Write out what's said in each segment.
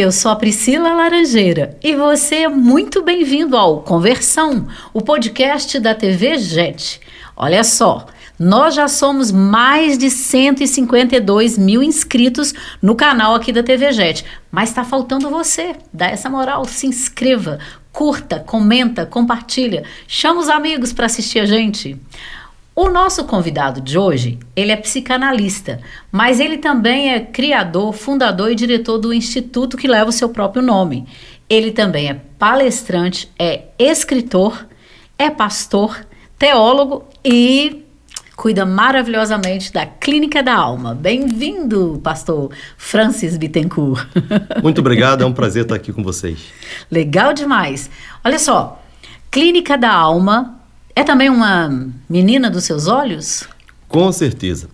eu sou a Priscila Laranjeira e você é muito bem-vindo ao Conversão, o podcast da TV JET. Olha só, nós já somos mais de 152 mil inscritos no canal aqui da TV JET, mas está faltando você. Dá essa moral, se inscreva, curta, comenta, compartilha, chama os amigos para assistir a gente. O nosso convidado de hoje, ele é psicanalista, mas ele também é criador, fundador e diretor do instituto que leva o seu próprio nome. Ele também é palestrante, é escritor, é pastor, teólogo e cuida maravilhosamente da Clínica da Alma. Bem-vindo, pastor Francis Bittencourt. Muito obrigado, é um prazer estar aqui com vocês. Legal demais. Olha só, Clínica da Alma é também uma menina dos seus olhos? Com certeza.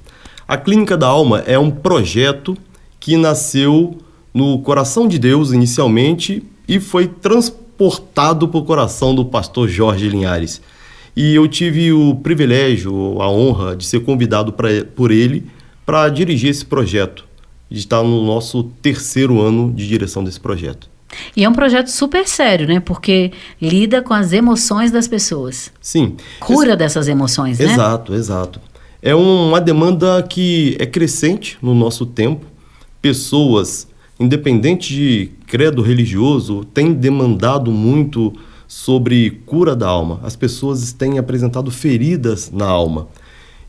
A Clínica da Alma é um projeto que nasceu no coração de Deus inicialmente e foi transportado para o coração do pastor Jorge Linhares. E eu tive o privilégio, a honra de ser convidado por ele para dirigir esse projeto. De estar no nosso 3º ano de direção desse projeto. E é um projeto super sério, né? Porque lida com as emoções das pessoas. Sim. Cura dessas emoções, né? Exato. É uma demanda que é crescente no nosso tempo. Pessoas, independente de credo religioso, têm demandado muito sobre cura da alma. As pessoas têm apresentado feridas na alma.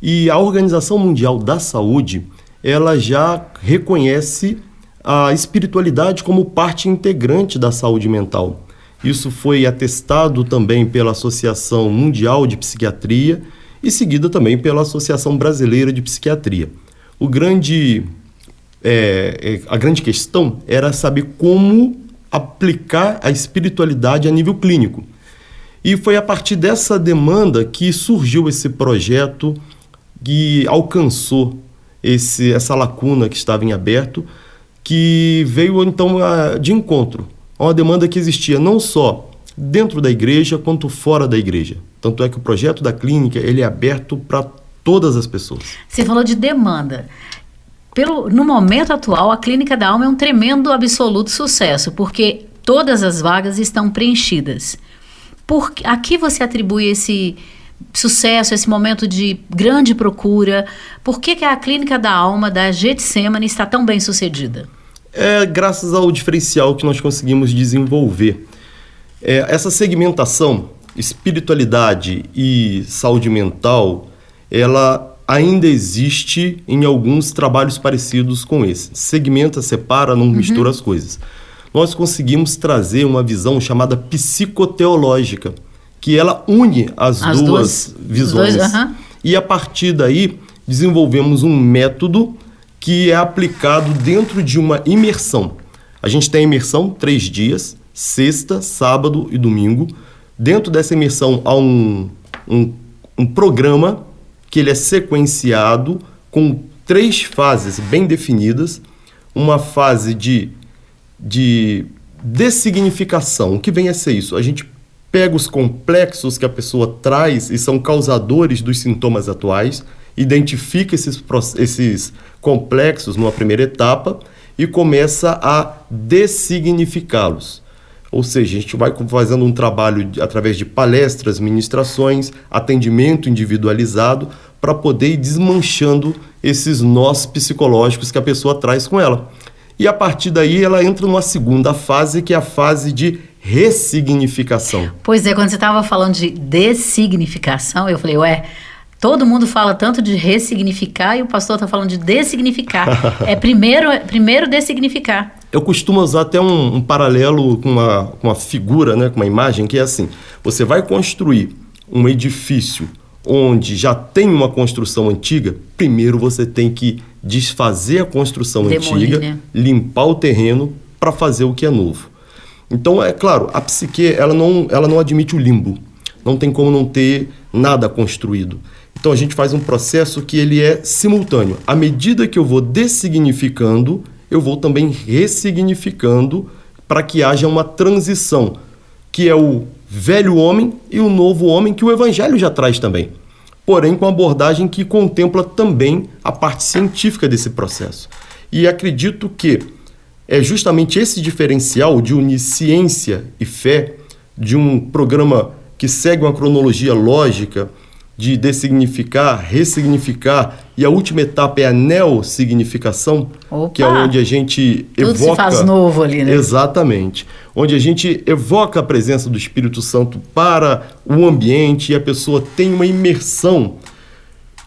E a Organização Mundial da Saúde, ela já reconhece a espiritualidade como parte integrante da saúde mental. Isso foi atestado também pela Associação Mundial de Psiquiatria e seguida também pela Associação Brasileira de Psiquiatria. A grande questão era saber como aplicar a espiritualidade a nível clínico. E foi a partir dessa demanda que surgiu esse projeto que alcançou essa lacuna que estava em aberto, que veio então de encontro a uma demanda que existia não só dentro da igreja quanto fora da igreja. Tanto é que o projeto da clínica ele é aberto para todas as pessoas. Você falou de demanda. No momento atual, a Clínica da Alma é um tremendo, absoluto sucesso, porque todas as vagas estão preenchidas. A que você atribui esse sucesso, esse momento de grande procura? Por que a Clínica da Alma da Getsemane está tão bem sucedida? É graças ao diferencial que nós conseguimos desenvolver. Essa segmentação, espiritualidade e saúde mental, ela ainda existe em alguns trabalhos parecidos com esse. Segmenta, separa, não mistura as coisas. Nós conseguimos trazer uma visão chamada psicoteológica, que ela une as duas visões. E a partir daí, desenvolvemos um método que é aplicado dentro de uma imersão. A gente tem a imersão 3 dias, sexta, sábado e domingo. Dentro dessa imersão há um programa que ele é sequenciado com 3 fases bem definidas. Uma fase de dessignificação. O que vem a ser isso? A gente pega os complexos que a pessoa traz e são causadores dos sintomas atuais, identifica esses complexos numa primeira etapa e começa a dessignificá-los. Ou seja, a gente vai fazendo um trabalho através de palestras, ministrações, atendimento individualizado para poder ir desmanchando esses nós psicológicos que a pessoa traz com ela. E a partir daí ela entra numa segunda fase, que é a fase de ressignificação. Pois é, quando você estava falando de dessignificação, eu falei, todo mundo fala tanto de ressignificar e o pastor está falando de dessignificar. Primeiro dessignificar. Eu costumo usar até um paralelo com uma figura, né, com uma imagem, que é assim: você vai construir um edifício onde já tem uma construção antiga, primeiro você tem que desfazer a construção antiga, né? Limpar o terreno para fazer o que é novo. Então, é claro, a psique ela não admite o limbo. Não tem como não ter nada construído. Então, a gente faz um processo que ele é simultâneo. À medida que eu vou dessignificando, eu vou também ressignificando para que haja uma transição, que é o velho homem e o novo homem que o Evangelho já traz também. Porém, com abordagem que contempla também a parte científica desse processo. E acredito que É justamente esse diferencial de unir ciência e fé, de um programa que segue uma cronologia lógica de dessignificar, ressignificar, e a última etapa é a neossignificação, que é onde a gente evoca... Tudo se faz novo ali, né? Exatamente. Onde a gente evoca a presença do Espírito Santo para o ambiente e a pessoa tem uma imersão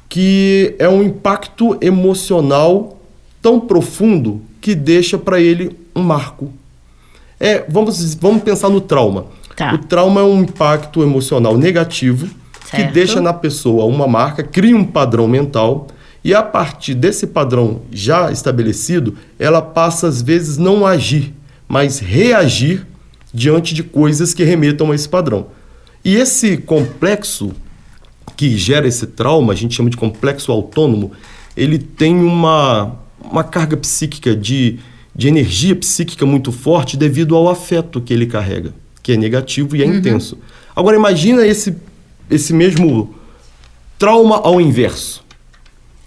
que é um impacto emocional tão profundo que deixa para ele um marco. Vamos pensar no trauma. Tá. O trauma é um impacto emocional negativo, que deixa na pessoa uma marca, cria um padrão mental, e a partir desse padrão já estabelecido, ela passa às vezes não a agir, mas reagir diante de coisas que remetam a esse padrão. E esse complexo que gera esse trauma, a gente chama de complexo autônomo, ele tem uma carga psíquica, de energia psíquica muito forte devido ao afeto que ele carrega, que é negativo e é intenso. Agora imagina esse mesmo trauma ao inverso.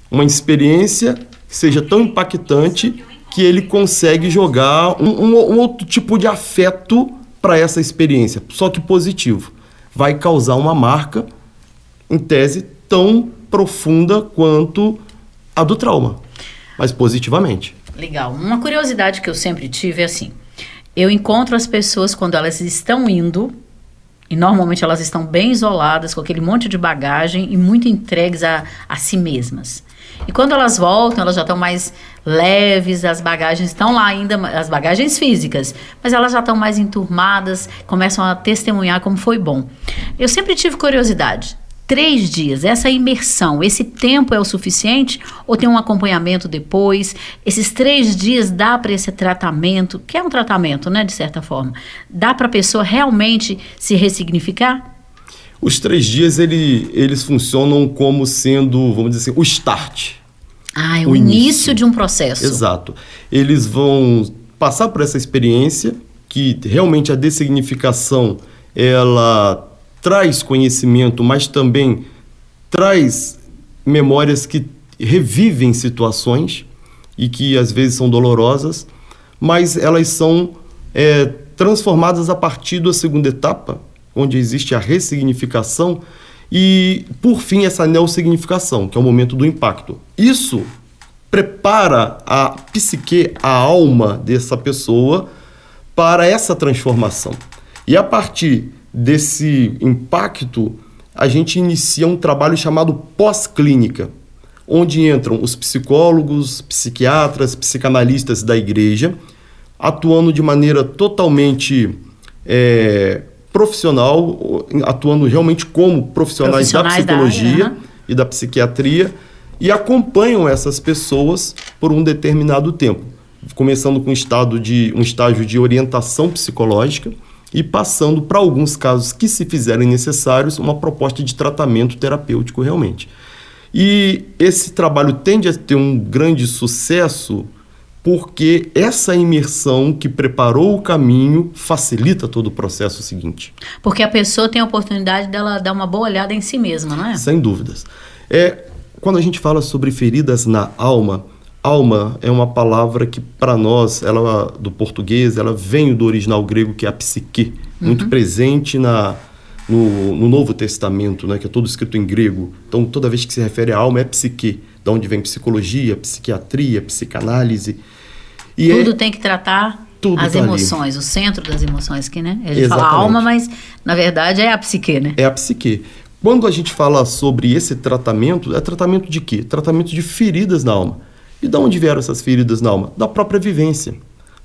Uma experiência que seja tão impactante que ele consegue jogar um outro tipo de afeto para essa experiência, só que positivo. Vai causar uma marca, em tese, tão profunda quanto a do trauma, mas positivamente. Legal. Uma curiosidade que eu sempre tive é assim, eu encontro as pessoas quando elas estão indo, e normalmente elas estão bem isoladas, com aquele monte de bagagem e muito entregues a si mesmas. E quando elas voltam, elas já estão mais leves, as bagagens estão lá ainda, as bagagens físicas, mas elas já estão mais enturmadas, começam a testemunhar como foi bom. Eu sempre tive curiosidade. 3 dias, essa imersão, esse tempo é o suficiente? Ou tem um acompanhamento depois? Esses 3 dias dá para esse tratamento, que é um tratamento, né, de certa forma, dá para a pessoa realmente se ressignificar? Os 3 dias, eles funcionam como sendo, vamos dizer assim, o start. É o início de um processo. Exato. Eles vão passar por essa experiência, que realmente a dessignificação, ela traz conhecimento, mas também traz memórias que revivem situações e que às vezes são dolorosas, mas elas são transformadas a partir da segunda etapa, onde existe a ressignificação e, por fim, essa neossignificação, que é o momento do impacto. Isso prepara a psique, a alma dessa pessoa para essa transformação. E a partir desse impacto, a gente inicia um trabalho chamado pós-clínica, onde entram os psicólogos, psiquiatras, psicanalistas da igreja, atuando de maneira totalmente profissional, atuando realmente como profissionais da psicologia e da psiquiatria, e acompanham essas pessoas por um determinado tempo, começando com um estágio de orientação psicológica, e passando para alguns casos que, se fizerem necessários, uma proposta de tratamento terapêutico realmente. E esse trabalho tende a ter um grande sucesso porque essa imersão que preparou o caminho facilita todo o processo seguinte. Porque a pessoa tem a oportunidade dela dar uma boa olhada em si mesma, não é? Sem dúvidas. Quando a gente fala sobre feridas na alma, alma é uma palavra que, para nós, ela, do português, ela vem do original grego, que é a psique, muito presente no Novo Testamento, né, que é todo escrito em grego. Então, toda vez que se refere à alma, é psique, da onde vem psicologia, psiquiatria, psicanálise. E tudo tem que tratar as emoções, ali. O centro das emoções, que, né? A gente fala alma, mas, na verdade, é a psique, né? É a psique. Quando a gente fala sobre esse tratamento, é tratamento de quê? Tratamento de feridas na alma. E de onde vieram essas feridas na alma? Da própria vivência,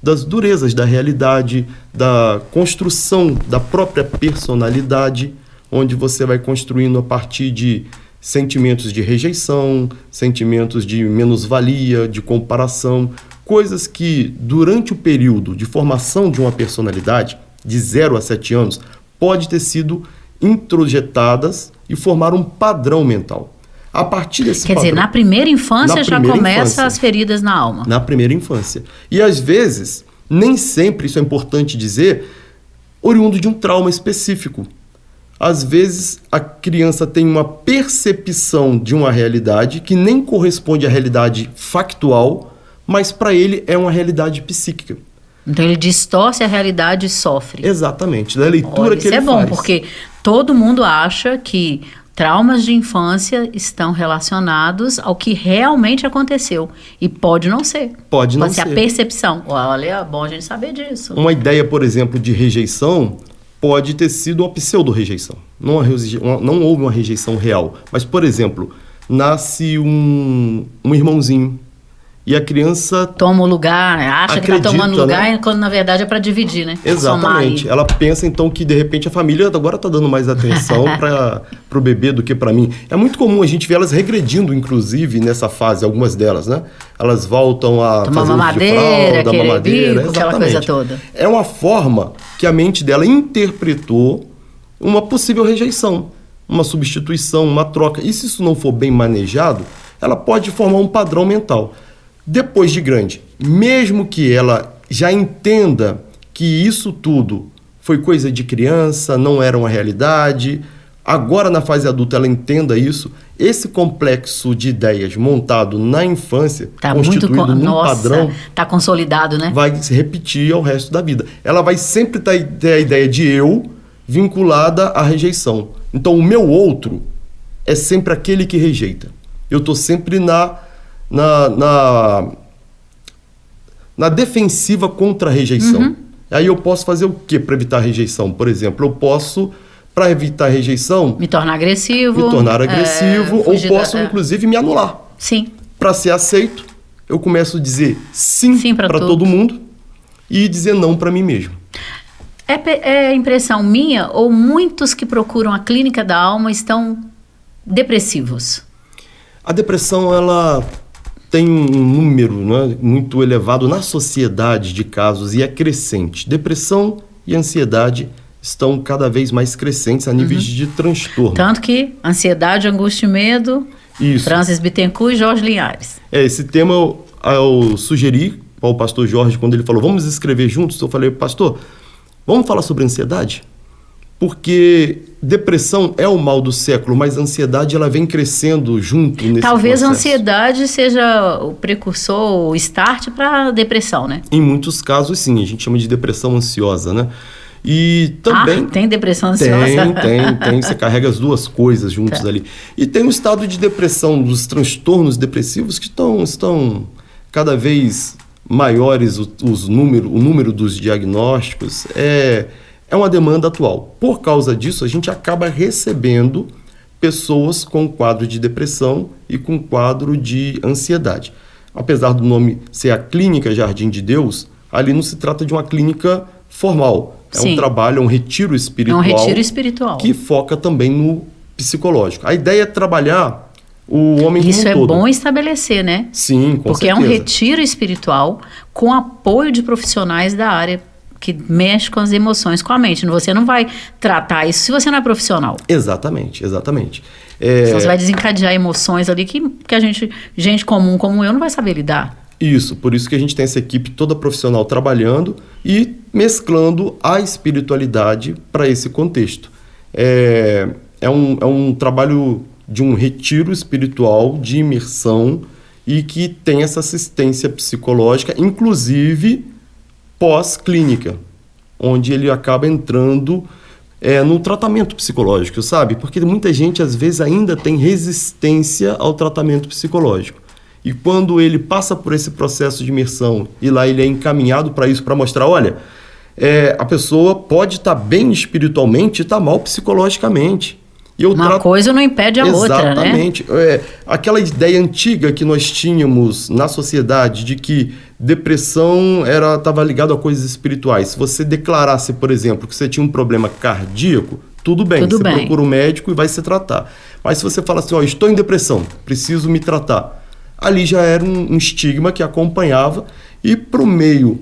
das durezas da realidade, da construção da própria personalidade, onde você vai construindo a partir de sentimentos de rejeição, sentimentos de menos-valia, de comparação, coisas que, durante o período de formação de uma personalidade, de 0 a 7 anos, pode ter sido introjetadas e formar um padrão mental. A partir desse Quer dizer, na primeira infância já começam as feridas na alma. Na primeira infância. E às vezes, nem sempre, isso é importante dizer, oriundo de um trauma específico. Às vezes, a criança tem uma percepção de uma realidade que nem corresponde à realidade factual, mas para ele é uma realidade psíquica. Então ele distorce a realidade e sofre. Exatamente, da leitura que ele faz. Isso é bom, porque todo mundo acha que traumas de infância estão relacionados ao que realmente aconteceu. E pode não ser. Pode não ser. A percepção. Olha, é bom a gente saber disso. Uma ideia, por exemplo, de rejeição pode ter sido uma pseudo-rejeição. Não houve uma rejeição real. Mas, por exemplo, nasce um irmãozinho e a criança toma o lugar, acha que está tomando lugar, né? Quando na verdade é para dividir, né? Exatamente. Ela pensa então que de repente a família agora está dando mais atenção para o bebê do que para mim. É muito comum a gente ver elas regredindo, inclusive, nessa fase, algumas delas, né? Elas voltam a tomar fazer mamadeira, fralda, mamadeira, bico, aquela coisa toda. É uma forma que a mente dela interpretou uma possível rejeição, uma substituição, uma troca. E se isso não for bem manejado, ela pode formar um padrão mental. Depois de grande, mesmo que ela já entenda que isso tudo foi coisa de criança, não era uma realidade, agora na fase adulta ela entenda isso, esse complexo de ideias montado na infância, constituído num padrão, está consolidado, né? Vai se repetir ao resto da vida. Ela vai sempre ter a ideia de eu vinculada à rejeição. Então o meu outro é sempre aquele que rejeita. Eu estou sempre na defensiva contra a rejeição. Uhum. Aí eu posso fazer o que para evitar a rejeição? Por exemplo, eu posso, para evitar a rejeição... Me tornar agressivo. Ou posso, inclusive, me anular. Sim. Para ser aceito, eu começo a dizer sim para todo mundo e dizer não para mim mesmo. É impressão minha ou muitos que procuram a clínica da alma estão depressivos? A depressão, ela tem um número, né, muito elevado na sociedade de casos e é crescente. Depressão e ansiedade estão cada vez mais crescentes a níveis de transtorno. Tanto que ansiedade, angústia e medo, isso. Francis Bittencourt e Jorge Linhares. Esse tema eu sugeri ao pastor Jorge, quando ele falou, vamos escrever juntos, eu falei, pastor, vamos falar sobre ansiedade? Porque depressão é o mal do século, mas a ansiedade ela vem crescendo junto nesse Talvez processo. A ansiedade seja o precursor, o start para a depressão, né? Em muitos casos, sim. A gente chama de depressão ansiosa, né? E também... tem depressão ansiosa? Tem. Você carrega as duas coisas juntos ali. E tem o estado de depressão, dos transtornos depressivos que estão cada vez maiores, o número dos diagnósticos é uma demanda atual. Por causa disso, a gente acaba recebendo pessoas com quadro de depressão e com quadro de ansiedade. Apesar do nome ser a Clínica Jardim de Deus, ali não se trata de uma clínica formal. Sim. Um trabalho, um retiro espiritual. É um retiro espiritual. Que foca também no psicológico. A ideia é trabalhar o homem como um todo. Isso é bom estabelecer, né? Sim, com Porque certeza. É um retiro espiritual com apoio de profissionais da área que mexe com as emoções, com a mente. Você não vai tratar isso se você não é profissional. Exatamente. Senão você vai desencadear emoções ali que gente comum como eu não vai saber lidar. Isso, por isso que a gente tem essa equipe toda profissional trabalhando e mesclando a espiritualidade para esse contexto. É um trabalho de um retiro espiritual, de imersão, e que tem essa assistência psicológica, inclusive pós-clínica, onde ele acaba entrando no tratamento psicológico, sabe? Porque muita gente, às vezes, ainda tem resistência ao tratamento psicológico. E quando ele passa por esse processo de imersão e lá ele é encaminhado para isso, para mostrar, olha, a pessoa pode estar bem espiritualmente e estar mal psicologicamente. Coisa não impede a outra, né? Exatamente. Aquela ideia antiga que nós tínhamos na sociedade de que depressão estava ligado a coisas espirituais. Se você declarasse, por exemplo, que você tinha um problema cardíaco, tudo bem, você procura um médico e vai se tratar. Mas se você fala assim, estou em depressão, preciso me tratar, ali já era um estigma que acompanhava, e para o meio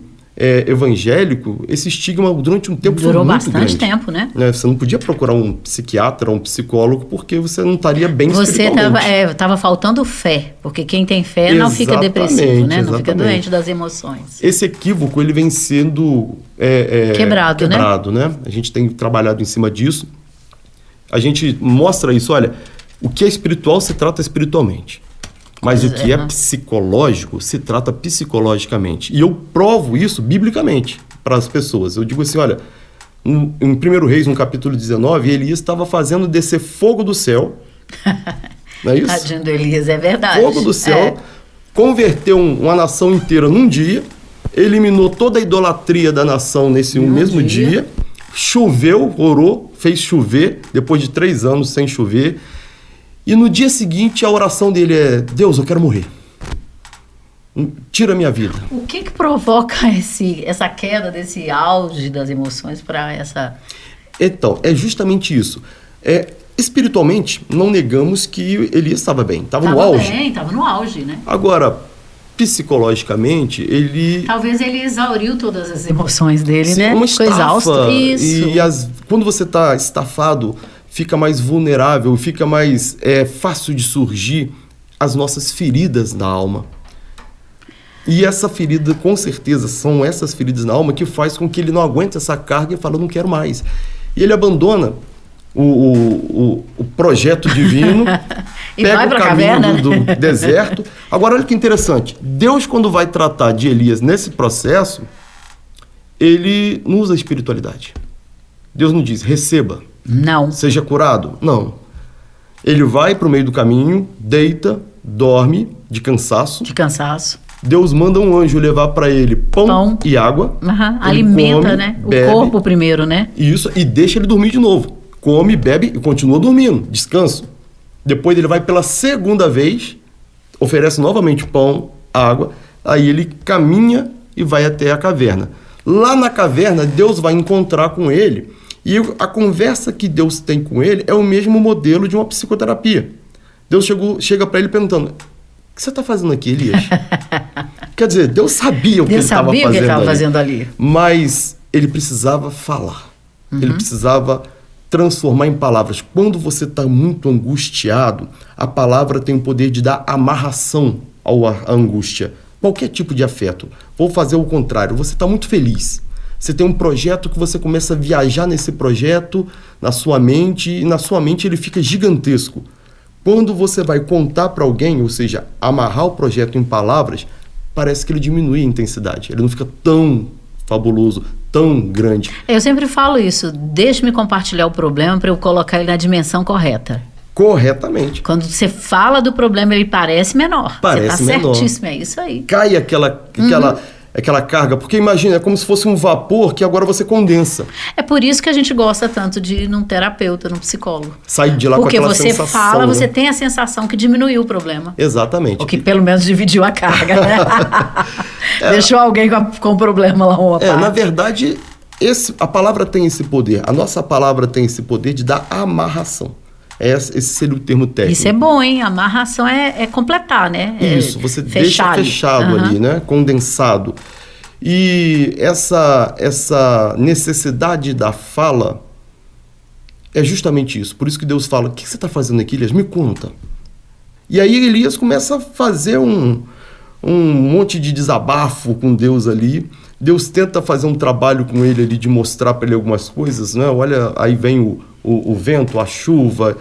evangélico, esse estigma durante um tempo durou foi muito grande. Bastante tempo, né? Você não podia procurar um psiquiatra, um psicólogo, porque você não estaria bem espiritualmente. Estava faltando fé, porque quem tem fé não fica depressivo, né? Não fica doente das emoções. Esse equívoco, ele vem sendo quebrado, né? A gente tem trabalhado em cima disso. A gente mostra isso, olha, o que é espiritual se trata espiritualmente. Mas o que é psicológico se trata psicologicamente. E eu provo isso biblicamente para as pessoas. Eu digo assim, olha, em 1 Reis, no capítulo 19, Elias estava fazendo descer fogo do céu. Não é isso? Tadinho do Elias, é verdade. Fogo do céu, converteu uma nação inteira num dia, eliminou toda a idolatria da nação nesse mesmo dia, choveu, orou, fez chover, depois de 3 anos sem chover. E no dia seguinte, a oração dele é: Deus, eu quero morrer. Tira a minha vida. O que provoca essa queda desse auge das emoções para essa... Então, é justamente isso. Espiritualmente, não negamos que Elias estava bem. Estava no auge. Estava no auge, né? Agora, psicologicamente, ele... Talvez ele exauriu todas as emoções dele, Sim, né? uma Ficou estafa. exausto. Isso. Quando você está estafado, fica mais vulnerável, fica mais fácil de surgir as nossas feridas na alma. E essa ferida, com certeza, são essas feridas na alma que faz com que ele não aguente essa carga e fala: eu não quero mais. E ele abandona o projeto divino, e pega vai o pra caminho caverna, do deserto. Agora, olha que interessante. Deus, quando vai tratar de Elias nesse processo, ele não usa a espiritualidade. Deus não diz: receba. Não. Seja curado. Não. Ele vai para o meio do caminho, deita, dorme de cansaço. De cansaço. Deus manda um anjo levar para ele pão e água. Alimenta, come, né? bebe, o corpo primeiro, né? Isso, e deixa ele dormir de novo. Come, bebe e continua dormindo. Descanso. Depois ele vai pela segunda vez, oferece novamente pão, água. Aí ele caminha e vai até a caverna. Lá na caverna, Deus vai encontrar com ele. E a conversa que Deus tem com ele é o mesmo modelo de uma psicoterapia. Deus chega para ele perguntando: o que você está fazendo aqui, Elias? Quer dizer, Deus sabia o que ele estava fazendo ali. Mas ele precisava falar. Ele precisava transformar em palavras. Quando você está muito angustiado, a palavra tem o poder de dar amarração à angústia. Qualquer tipo de afeto. Vou fazer o contrário. Você está muito feliz. Você tem um projeto que você começa a viajar nesse projeto, na sua mente, e na sua mente ele fica gigantesco. Quando você vai contar para alguém, ou seja, amarrar o projeto em palavras, parece que ele diminui a intensidade. Ele não fica tão fabuloso, tão grande. Eu sempre falo isso: deixe-me compartilhar o problema para eu colocar ele na dimensão correta. Corretamente. Quando você fala do problema, ele parece menor. Parece você menor. Certíssimo, é isso aí. Cai aquela carga, porque imagina, é como se fosse um vapor que agora você condensa. É por isso que a gente gosta tanto de ir num terapeuta, num psicólogo. Sai de lá com aquela sensação. Porque você fala, né? você tem a sensação que diminuiu o problema. Exatamente. Ou que pelo menos dividiu a carga, né? Deixou alguém com problema lá uma parte. Na verdade, a palavra tem esse poder. A nossa palavra tem esse poder de dar amarração. Esse seria o termo técnico. Isso é bom, hein? Amarração é completar, né? Isso, você deixa fechado ali, né? Condensado. E essa necessidade da fala é justamente isso. Por isso que Deus fala: o que você está fazendo aqui, Elias? Me conta. E aí Elias começa a fazer um monte de desabafo com Deus ali. Deus tenta fazer um trabalho com ele ali de mostrar para ele algumas coisas, né? Olha, aí vem o vento, a chuva.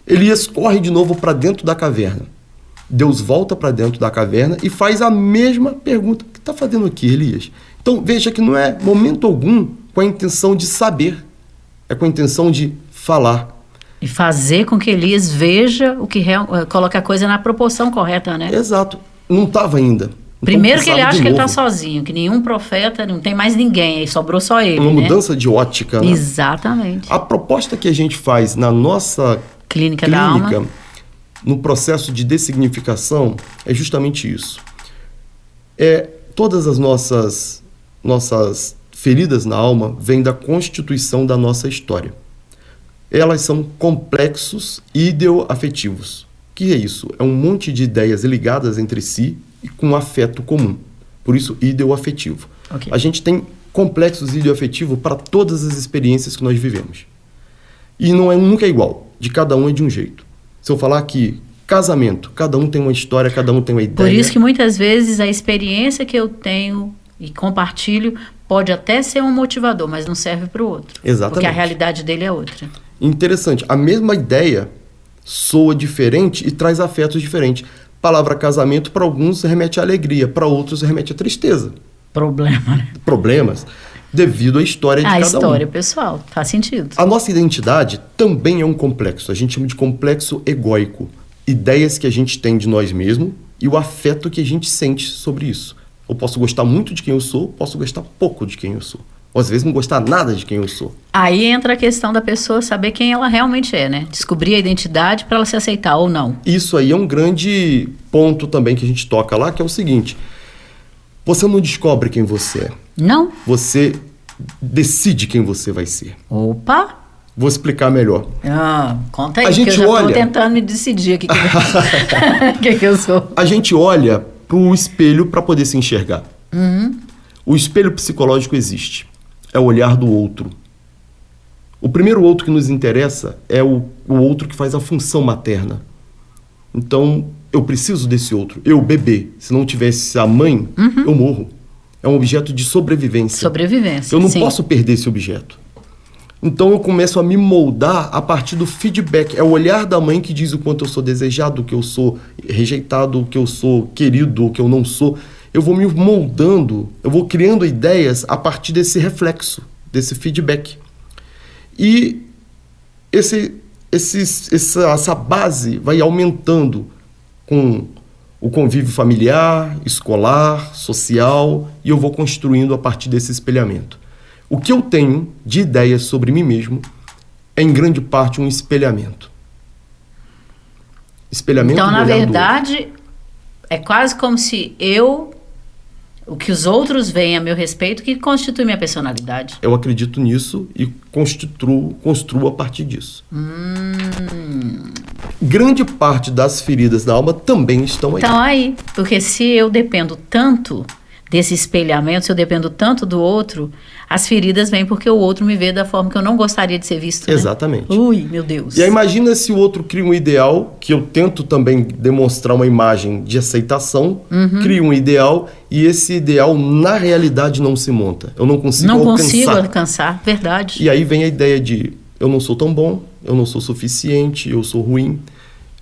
Elias corre de novo para dentro da caverna. Deus volta para dentro da caverna e faz a mesma pergunta: o que está fazendo aqui, Elias? Então veja que não é momento algum com a intenção de saber, é com a intenção de falar. E fazer com que Elias veja o que coloca a coisa na proporção correta, né? Exato. Não estava ainda. Então, primeiro que ele acha que ele está sozinho, que nenhum profeta, não tem mais ninguém, aí sobrou só ele. Uma mudança de ótica, né? Exatamente. A proposta que a gente faz na nossa clínica da alma, no processo de dessignificação, é justamente isso. Todas as nossas feridas na alma vêm da constituição da nossa história. Elas são complexos ideoafetivos. O que é isso? É um monte de ideias ligadas entre si e com um afeto comum. Por isso, ideoafetivo. Okay. A gente tem complexos ideoafetivos para todas as experiências que nós vivemos. E nunca é igual. De cada um é de um jeito. Se eu falar que casamento, cada um tem uma história, cada um tem uma ideia. Por isso que muitas vezes a experiência que eu tenho e compartilho pode até ser um motivador, mas não serve para o outro. Exatamente. Porque a realidade dele é outra. Interessante. A mesma ideia soa diferente e traz afetos diferentes. Palavra casamento, para alguns, remete à alegria, para outros, remete à tristeza. Problema, né? Problemas devido à história de cada um. A história pessoal, faz sentido. A nossa identidade também é um complexo. A gente chama de complexo egóico. Ideias que a gente tem de nós mesmos e o afeto que a gente sente sobre isso. Eu posso gostar muito de quem eu sou, posso gostar pouco de quem eu sou. Ou às vezes não gostar nada de quem eu sou. Aí entra a questão da pessoa saber quem ela realmente é, né? Descobrir a identidade para ela se aceitar ou não. Isso aí é um grande ponto também que a gente toca lá, que é o seguinte. Você não descobre quem você é. Não? Você decide quem você vai ser. Opa! Vou explicar melhor. Conta aí, a gente que eu já olha... tô tentando me decidir aqui que eu sou. A gente olha pro espelho para poder se enxergar. O espelho psicológico existe. É o olhar do outro. O primeiro outro que nos interessa é o outro que faz a função materna. Então, eu preciso desse outro. Eu, bebê, se não tivesse a mãe, eu morro. É um objeto de sobrevivência. Sobrevivência, eu não sim. posso perder esse objeto. Então, eu começo a me moldar a partir do feedback. É o olhar da mãe que diz o quanto eu sou desejado, o que eu sou rejeitado, o que eu sou querido, o que eu não sou. Eu vou me moldando, eu vou criando ideias a partir desse reflexo, desse feedback. E essa base vai aumentando com o convívio familiar, escolar, social, e eu vou construindo a partir desse espelhamento. O que eu tenho de ideias sobre mim mesmo é, em grande parte, um espelhamento. Espelhamento então, do na olhar verdade, é quase como se o que os outros veem a meu respeito, que constitui minha personalidade. Eu acredito nisso e construo a partir disso. Grande parte das feridas da alma também estão aí. Então aí, porque se eu dependo tanto desse espelhamento, se eu dependo tanto do outro, as feridas vêm porque o outro me vê da forma que eu não gostaria de ser visto. Né? Exatamente. Ui, meu Deus. E aí imagina se o outro cria um ideal, que eu tento também demonstrar uma imagem de aceitação, crio um ideal e esse ideal na realidade não se monta. Eu não consigo alcançar. Não consigo alcançar, verdade. E aí vem a ideia de eu não sou tão bom, eu não sou suficiente, eu sou ruim.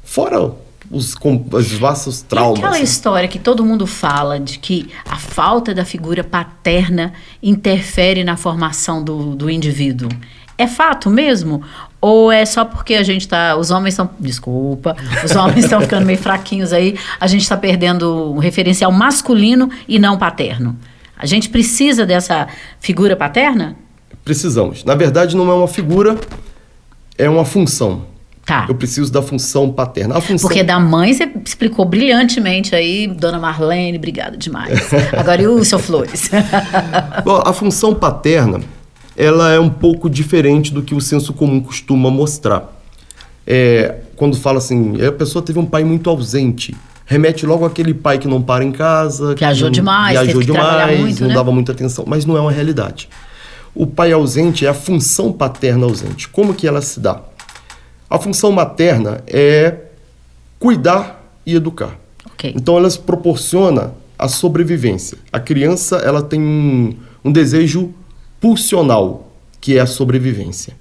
Fora os vastos traumas. E aquela história que todo mundo fala de que a falta da figura paterna interfere na formação do indivíduo. É fato mesmo? Ou é só porque a gente os homens estão... Desculpa, os homens estão ficando meio fraquinhos aí, a gente está perdendo um referencial masculino e não paterno. A gente precisa dessa figura paterna? Precisamos. Na verdade, não é uma figura, é uma função. Tá. Eu preciso da função paterna. Porque da mãe você explicou brilhantemente aí, dona Marlene, obrigada demais. Agora e o seu Flores? Bom, a função paterna, ela é um pouco diferente do que o senso comum costuma mostrar. Quando fala assim, a pessoa teve um pai muito ausente, remete logo àquele pai que não para em casa, viajou demais, teve que trabalhar muito, não dava muita atenção, mas não é uma realidade. O pai ausente é a função paterna ausente. Como que ela se dá? A função materna é cuidar e educar. Okay. Então, ela proporciona a sobrevivência. A criança ela tem um desejo pulsional, que é a sobrevivência.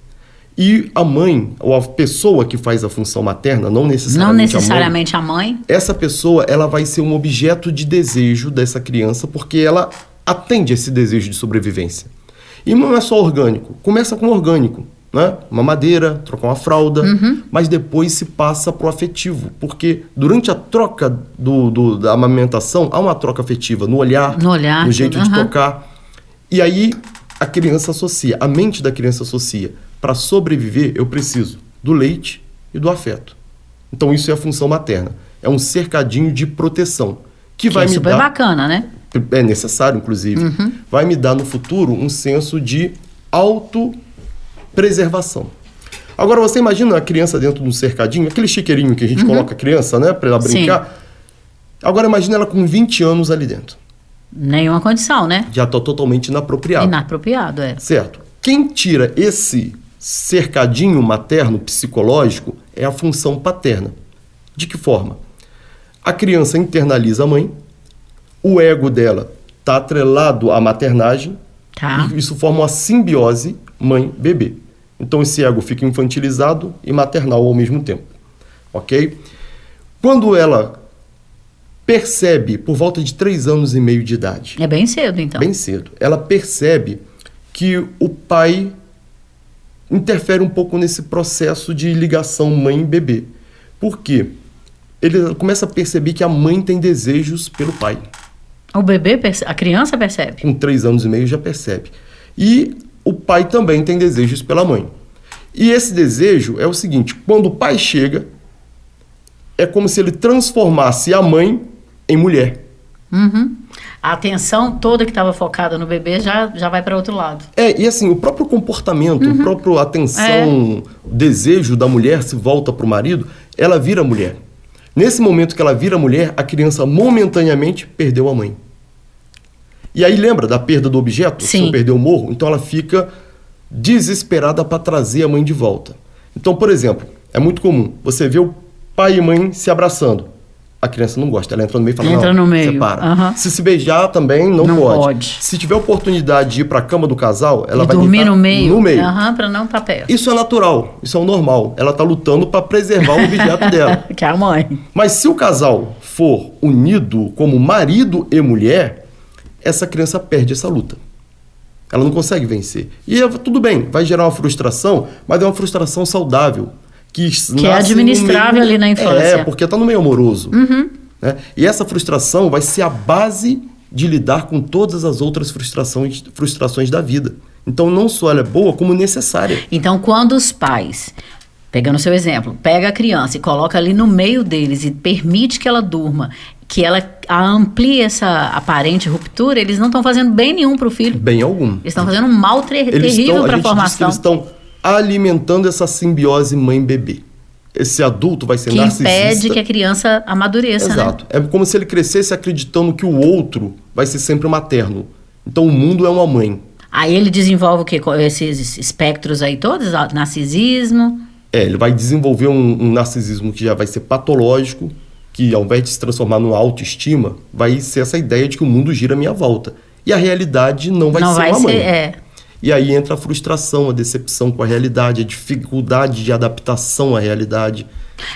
E a mãe, ou a pessoa que faz a função materna, não necessariamente a mãe, essa pessoa ela vai ser um objeto de desejo dessa criança, porque ela atende esse desejo de sobrevivência. E não é só orgânico, começa com orgânico. Né? Mamadeira, trocar uma fralda, mas depois se passa para o afetivo, porque durante a troca da amamentação há uma troca afetiva no olhar no jeito de tocar, e aí a criança associa, a mente da criança associa, para sobreviver eu preciso do leite e do afeto. Então isso é a função materna, é um cercadinho de proteção que vai me dar... super bacana, né? É necessário, inclusive, vai me dar no futuro um senso de preservação. Agora você imagina a criança dentro de um cercadinho, aquele chiqueirinho que a gente coloca a criança, né, para ela brincar. Sim. Agora imagina ela com 20 anos ali dentro. Nenhuma condição, né? Já está totalmente inapropriado. Inapropriado, é. Certo. Quem tira esse cercadinho materno psicológico é a função paterna. De que forma? A criança internaliza a mãe, o ego dela está atrelado à maternagem, e isso forma uma simbiose mãe-bebê. Então esse ego fica infantilizado e maternal ao mesmo tempo. ok? Quando ela percebe, por volta de 3 anos e meio de idade... É bem cedo, então. Bem cedo. Ela percebe que o pai interfere um pouco nesse processo de ligação mãe-bebê. Por quê? Ele começa a perceber que a mãe tem desejos pelo pai. O bebê, a criança percebe? Com 3 anos e meio já percebe. E o pai também tem desejos pela mãe. E esse desejo é o seguinte, quando o pai chega, é como se ele transformasse a mãe em mulher. Uhum. A atenção toda que estava focada no bebê já vai para outro lado. E assim, o próprio comportamento, o próprio atenção, o desejo da mulher se volta para o marido, ela vira mulher. Nesse momento que ela vira mulher, a criança momentaneamente perdeu a mãe. E aí lembra da perda do objeto? Sim. Se eu perder o morro, então ela fica desesperada para trazer a mãe de volta. Então, por exemplo, é muito comum, você vê o pai e mãe se abraçando. A criança não gosta, ela entra no meio e fala, entra não, no meio. separa. Uhum. Se beijar também não pode. Se tiver oportunidade de ir para a cama do casal, ela vai dormir deitar no meio. Uhum, para não estar perto. Isso é natural, isso é o normal. Ela está lutando para preservar o objeto dela. Que é a mãe. Mas se o casal for unido como marido e mulher, essa criança perde essa luta. Ela não consegue vencer. E tudo bem, vai gerar uma frustração, mas é uma frustração saudável. Que é administrável ali na infância. Porque está no meio amoroso. Uhum. Né? E essa frustração vai ser a base de lidar com todas as outras frustrações da vida. Então não só ela é boa, como necessária. Então quando os pais, pegando o seu exemplo, pega a criança e coloca ali no meio deles e permite que ela durma, que ela amplie essa aparente ruptura, eles não estão fazendo bem nenhum para o filho. Bem algum. Eles estão fazendo um mal terrível para a formação. Eles estão alimentando essa simbiose mãe-bebê. Esse adulto vai ser narcisista. Que impede que a criança amadureça, Exato. né? É como se ele crescesse acreditando que o outro vai ser sempre materno. Então o mundo é uma mãe. Aí ele desenvolve o quê? Esses espectros aí todos? Narcisismo? Ele vai desenvolver um narcisismo que já vai ser patológico, que ao invés de se transformar numa autoestima, vai ser essa ideia de que o mundo gira à minha volta. E a realidade não vai ser uma mãe. E aí entra a frustração, a decepção com a realidade, a dificuldade de adaptação à realidade.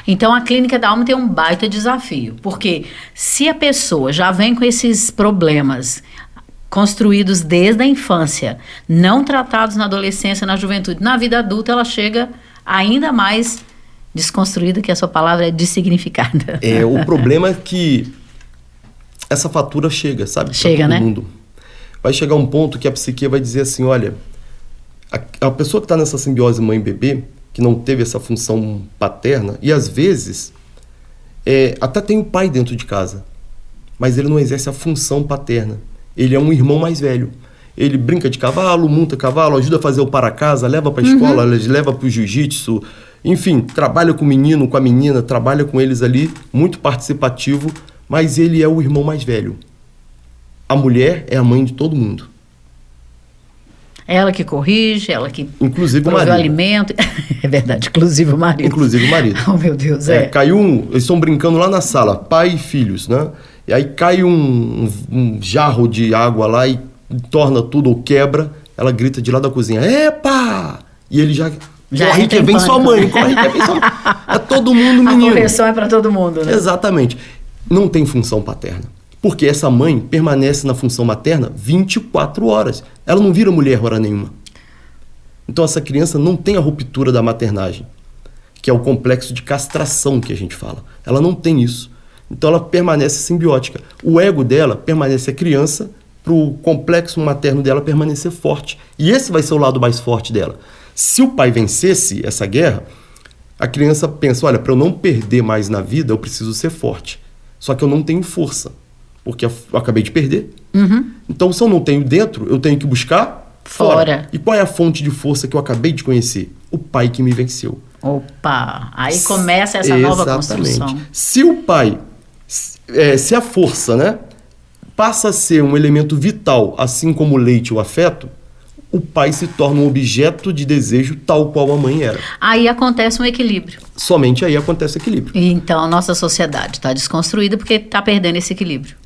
Então a clínica da alma tem um baita desafio, porque se a pessoa já vem com esses problemas construídos desde a infância, não tratados na adolescência, na juventude, na vida adulta, ela chega ainda mais desconstruída, que a sua palavra é dessignificada. O problema é que essa fatura chega, sabe? Chega, pra todo né? mundo. Vai chegar um ponto que a psique vai dizer assim, olha, a pessoa que está nessa simbiose mãe-bebê, que não teve essa função paterna, e às vezes até tem o pai dentro de casa, mas ele não exerce a função paterna. Ele é um irmão mais velho. Ele brinca de cavalo, monta cavalo, ajuda a fazer o para-casa, leva para a escola, leva para o jiu-jitsu, enfim, trabalha com o menino, com a menina, trabalha com eles ali, muito participativo, mas ele é o irmão mais velho. A mulher é a mãe de todo mundo. Ela que corrige, ela que inclusive provê o alimento. É verdade, inclusive o marido. Inclusive o marido. Oh, meu Deus, Caiu eles estão brincando lá na sala, pai e filhos, né? E aí cai um jarro de água lá e torna tudo ou quebra. Ela grita de lá da cozinha, epa! E ele já corre que vem sua mãe, corre que vem sua mãe. É todo mundo menino. A correção é para todo mundo, né? Exatamente. Não tem função paterna. Porque essa mãe permanece na função materna 24 horas. Ela não vira mulher hora nenhuma. Então essa criança não tem a ruptura da maternagem, que é o complexo de castração que a gente fala. Ela não tem isso. Então ela permanece simbiótica. O ego dela permanece a criança para o complexo materno dela permanecer forte. E esse vai ser o lado mais forte dela. Se o pai vencesse essa guerra, a criança pensa, olha, para eu não perder mais na vida, eu preciso ser forte. Só que eu não tenho força. Porque eu acabei de perder. Uhum. Então, se eu não tenho dentro, eu tenho que buscar fora. E qual é a fonte de força que eu acabei de conhecer? O pai que me venceu. Opa! Aí começa essa nova construção. Se o pai, se a força, né, passa a ser um elemento vital, assim como o leite e o afeto, o pai se torna um objeto de desejo tal qual a mãe era. Aí acontece um equilíbrio. Somente aí acontece o equilíbrio. Então, a nossa sociedade está desconstruída porque está perdendo esse equilíbrio.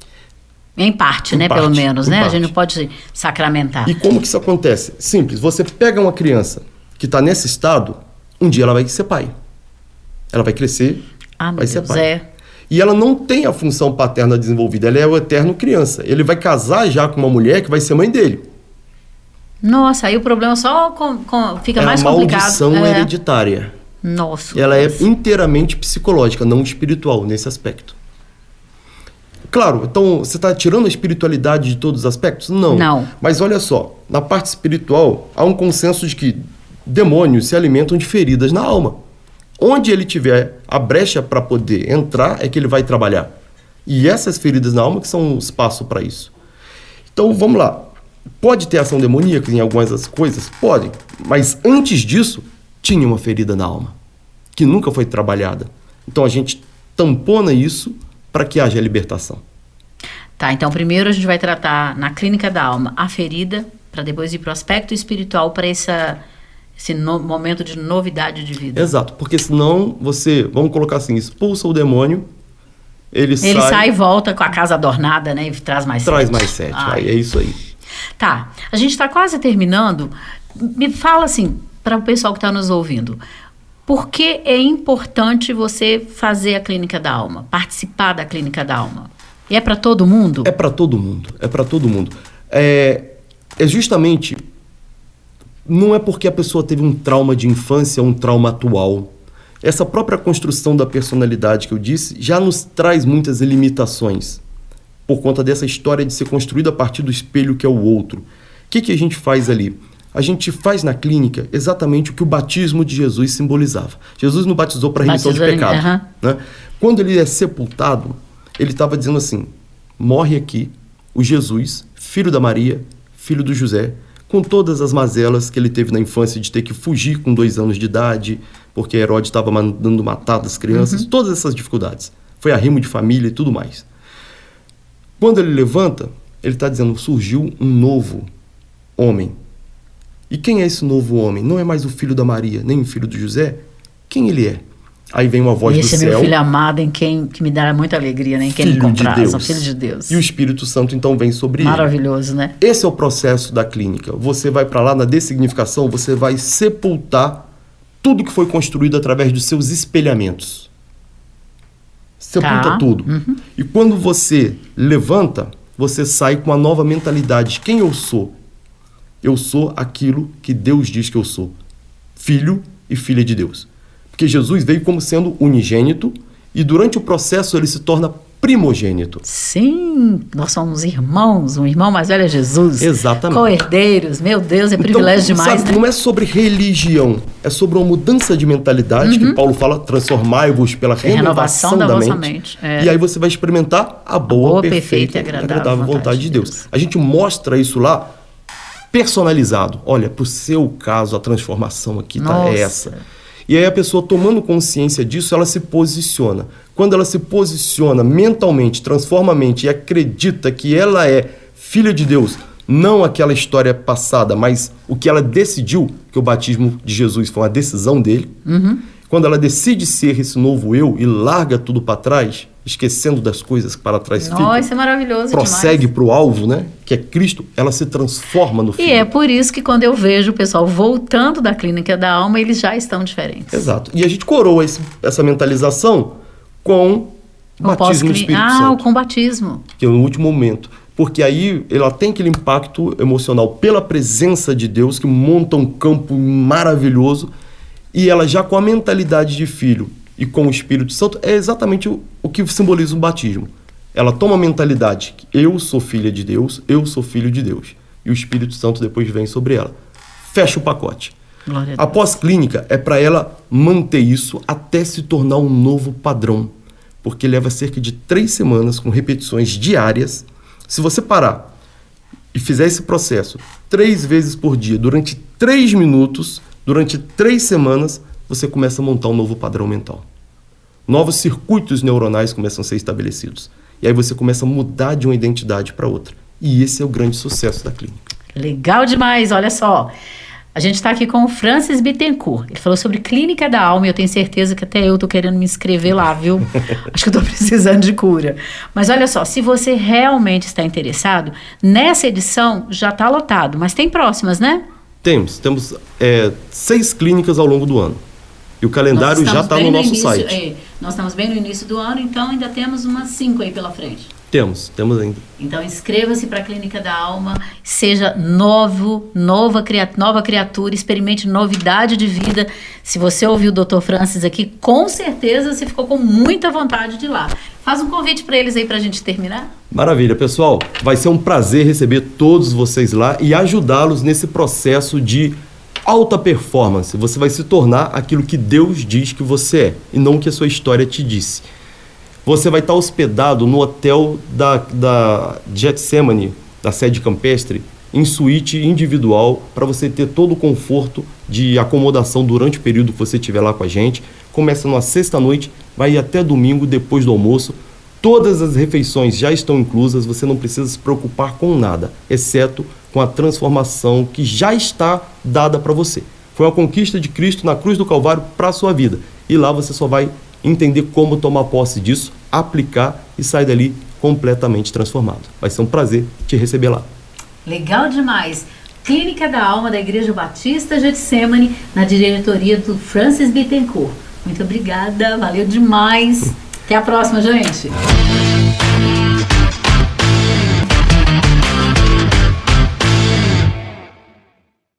Em parte, né? Pelo menos, né? A gente não pode sacramentar. E como que isso acontece? Simples. Você pega uma criança que está nesse estado, um dia ela vai ser pai. Ela vai crescer Ah, meu vai ser Deus, pai. E ela não tem a função paterna desenvolvida, ela é o eterno criança. Ele vai casar já com uma mulher que vai ser mãe dele. Nossa, aí o problema só fica mais complicado. É uma maldição hereditária. Nossa. Ela é inteiramente psicológica, não espiritual nesse aspecto. Claro, então você está tirando a espiritualidade de todos os aspectos? Não. Mas olha só, na parte espiritual há um consenso de que demônios se alimentam de feridas na alma. Onde ele tiver a brecha para poder entrar é que ele vai trabalhar. E essas feridas na alma que são um espaço para isso. Então vamos lá. Pode ter ação demoníaca em algumas das coisas? Pode. Mas antes disso, tinha uma ferida na alma, que nunca foi trabalhada. Então a gente tampona isso para que haja libertação. Tá, então primeiro a gente vai tratar na clínica da alma a ferida, para depois ir para o aspecto espiritual, para esse momento de novidade de vida. Exato, porque senão você, vamos colocar assim, expulsa o demônio, ele sai e volta com a casa adornada, né? E traz mais 7. Traz mais 7, aí é isso aí. Tá, a gente está quase terminando. Me fala assim, para o pessoal que está nos ouvindo, por que é importante você fazer a clínica da alma, participar da clínica da alma? E é para todo mundo? É para todo mundo, é para todo mundo. É justamente... Não é porque a pessoa teve um trauma de infância ou um trauma atual. Essa própria construção da personalidade que eu disse já nos traz muitas limitações por conta dessa história de ser construída a partir do espelho que é o outro. O que a gente faz ali? A gente faz na clínica exatamente o que o batismo de Jesus simbolizava. Jesus não batizou para remissão de pecado. Né? Quando ele é sepultado, ele estava dizendo assim, morre aqui o Jesus, filho da Maria, filho do José, com todas as mazelas que ele teve na infância de ter que fugir com 2 anos de idade, porque Herodes estava mandando matar as crianças, todas essas dificuldades. Foi arrimo de família e tudo mais. Quando ele levanta, ele está dizendo, surgiu um novo homem. E quem é esse novo homem? Não é mais o filho da Maria, nem o filho do José? Quem ele é? Aí vem uma voz do céu. Esse é meu filho amado, que me dá muita alegria, né? Em quem me compraz, o Filho de Deus. E o Espírito Santo então vem sobre ele. Maravilhoso, né? Esse é o processo da clínica. Você vai para lá na dessignificação, você vai sepultar tudo que foi construído através dos seus espelhamentos. Sepulta tudo. E quando você levanta, você sai com uma nova mentalidade. Quem eu sou? Eu sou aquilo que Deus diz que eu sou. Filho e filha de Deus. Porque Jesus veio como sendo unigênito e durante o processo ele se torna primogênito. Sim, nós somos irmãos, um irmão mais velho é Jesus. Exatamente. Co-herdeiros, meu Deus, é privilégio demais, sabe, né? Não é sobre religião, é sobre uma mudança de mentalidade, que Paulo fala, transformai-vos pela renovação da vossa mente. E aí você vai experimentar a boa, perfeita e agradável vontade de Deus. A gente mostra isso lá personalizado. Olha, para o seu caso, a transformação aqui é essa. E aí a pessoa tomando consciência disso, ela se posiciona. Quando ela se posiciona mentalmente, transforma a mente e acredita que ela é filha de Deus, não aquela história passada, mas o que ela decidiu, que o batismo de Jesus foi uma decisão dele. Quando ela decide ser esse novo eu e larga tudo para trás, esquecendo das coisas que para trás ficam. Nossa, isso é maravilhoso prossegue para o alvo, né? Que é Cristo, ela se transforma no filho. E é por isso que quando eu vejo o pessoal voltando da clínica da alma, eles já estão diferentes. Exato. E a gente coroa essa mentalização com o batismo do Espírito Santo. Com o batismo. Que é no último momento. Porque aí ela tem aquele impacto emocional pela presença de Deus, que monta um campo maravilhoso, e ela já com a mentalidade de filho e com o Espírito Santo, é exatamente o que simboliza o batismo. Ela toma a mentalidade que eu sou filha de Deus, eu sou filho de Deus. E o Espírito Santo depois vem sobre ela. Fecha o pacote. A pós-clínica é para ela manter isso até se tornar um novo padrão. Porque leva cerca de 3 semanas com repetições diárias. Se você parar e fizer esse processo 3 vezes por dia, durante 3 minutos, durante 3 semanas, você começa a montar um novo padrão mental. Novos circuitos neuronais começam a ser estabelecidos. E aí você começa a mudar de uma identidade para outra. E esse é o grande sucesso da clínica. Legal demais, olha só. A gente está aqui com o Francis Bittencourt. Ele falou sobre clínica da alma e eu tenho certeza que até eu estou querendo me inscrever lá, viu? Acho que eu estou precisando de cura. Mas olha só, se você realmente está interessado, nessa edição já está lotado, mas tem próximas, né? Temos 6 clínicas ao longo do ano. E o calendário já está no nosso site. Nós estamos bem no início do ano, então ainda temos umas 5 aí pela frente. Temos ainda. Então inscreva-se para a Clínica da Alma, seja nova criatura, experimente novidade de vida. Se você ouviu o Dr. Francis aqui, com certeza você ficou com muita vontade de ir lá. Faz um convite para eles aí para a gente terminar. Maravilha, pessoal. Vai ser um prazer receber todos vocês lá e ajudá-los nesse processo de alta performance. Você vai se tornar aquilo que Deus diz que você é e não o que a sua história te disse. Você vai estar hospedado no hotel da Getsemane, da sede campestre, em suíte individual, para você ter todo o conforto de acomodação durante o período que você estiver lá com a gente. Começa na sexta-noite, vai ir até domingo, depois do almoço. Todas as refeições já estão inclusas, você não precisa se preocupar com nada, exceto com a transformação que já está dada para você. Foi uma conquista de Cristo na cruz do Calvário para a sua vida. E lá você só vai entender como tomar posse disso, aplicar e sair dali completamente transformado. Vai ser um prazer te receber lá. Legal demais. Clínica da Alma da Igreja Batista Getsemane, na diretoria do Francis Bittencourt. Muito obrigada, valeu demais. Até a próxima, gente.